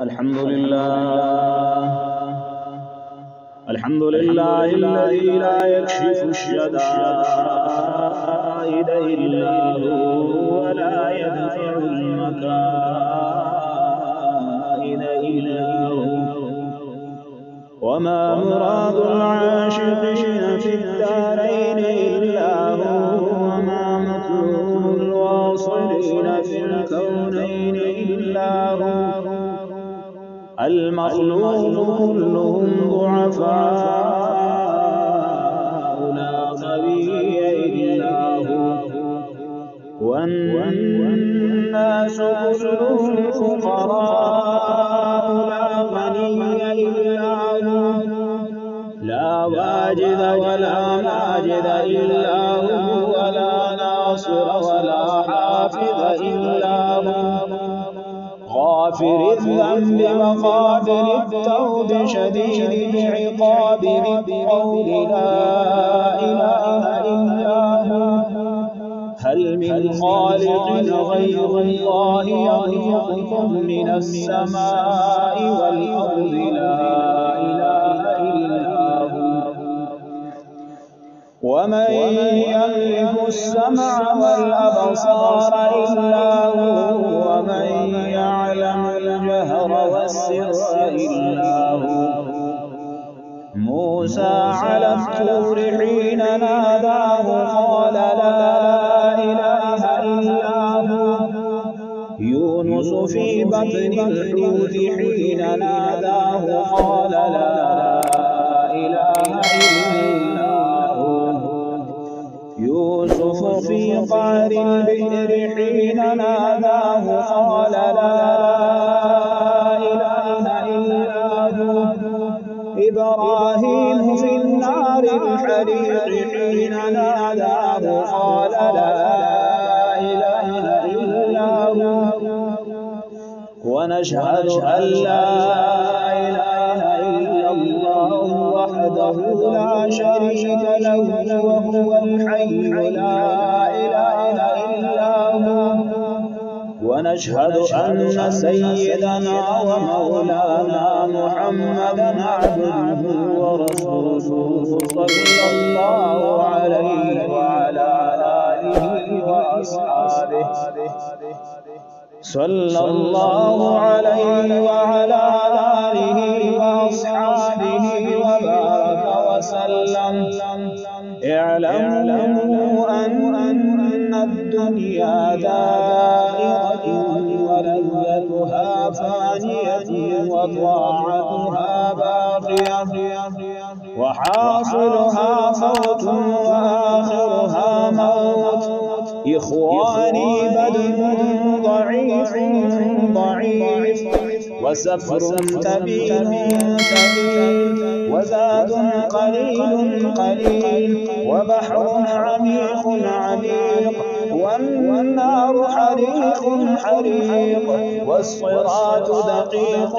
الحمد لله الذي لا يكشف الشدائد إلا هو ولا يدفع المكائد إلا هو، وما مراد العاشقين في الدارين إلا هو، وما مطلوب الواصلين في الكونين إلا هو. المخلوق كلهم ضعفاء لا قوي إلا هو، والناس كلهم فقراء لا غني إلا هو، لا واجد ولا ماجد إلا هو، ولا ناصر ولا حافظ إلا هو. غافر الذنب وقابل التوب شديد العقاب بالقول لا إله إلا هو. هل من خالق غير الله يرزقكم من السماء والأرض لا إله إلا هو. ومن يملك السمع والأبصار إلا هو، ومن يعلم الجهر والسر إلا هو. موسى على الطور حين ناداه قال لا إله إلا هو. يونس في بطن الحوت حين ناداه قال لا إله إلا هو. يوسف في قعر البئر حين ناداه قال لا إله إلا هو. إبراهيم في النار الحريق حين ناداه قال لا إله إلا هو. ونشهد أن لا إله إلا الله وحده لا شريك له، وهو الحي لا إله إلا هو. ونشهد أن سيدنا ومولانا محمدا عبده ورسوله صلى الله عليه وعلى آله وأصحابه، صلى الله عليه وعلى آله وأصحابه وبارك وسلم. اعلموا أن الدنيا دائرة ولذتها فانية وطاعتها باقية، وحاصلها فوت وآخرها موت. إخواني بدن ضعيف وسفر تبين وزاد قليل وبحر عميق والنار حريق والصراط دقيق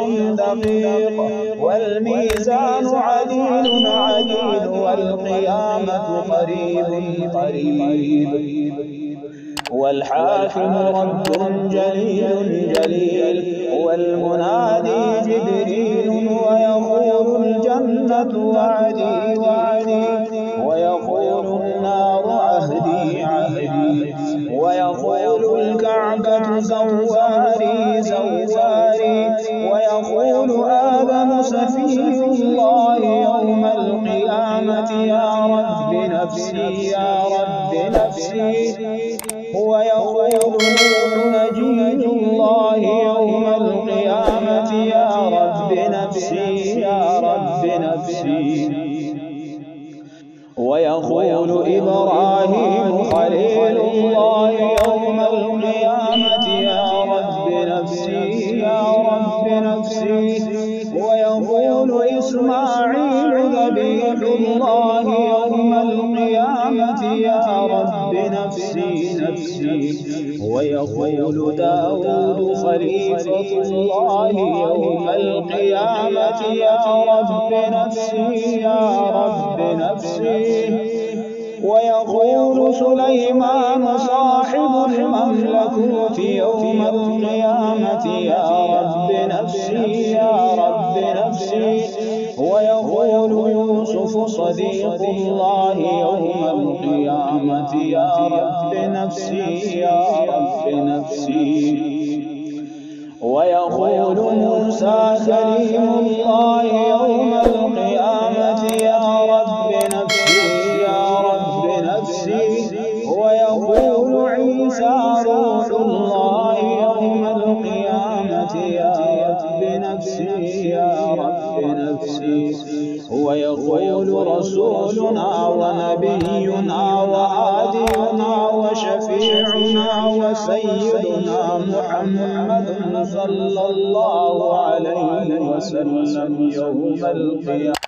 والميزان عديل والقيامة قريب والحاكم رب جليل والمنادي جبريل ويقول الجنة وعدي ويقول النار عهدي ويقول الكعبة زواري ويقول آدم سفيه الله يوم القيامة يا رب نفسي ويقول نجي الله يوم القيامة يا رب نفسي ويقول إبراهيم خليل الله يوم القيامة يا رب نفسي ويقول إسماعيل ذبيح الله يوم القيامة يا رب نفسي ويقول داود خليفة الله يوم القيامة يا رب نفسي ويقول سليمان صاحب المملكوت يوم القيامة يا رب نفسي صديق الله يوم القيامة يا رب نفسي يا رب نفسي. ويقول موسى كليم الله يوم القيامة يا رب نفسي يا رب نفسي. ويقول عيسى روح الله يوم القيامة يا رب نفسي يا رب نفسي. ويقول رسولنا ونبينا وهادينا وشفيعنا وسيدنا محمد صلى الله عليه وسلم يوم القيامة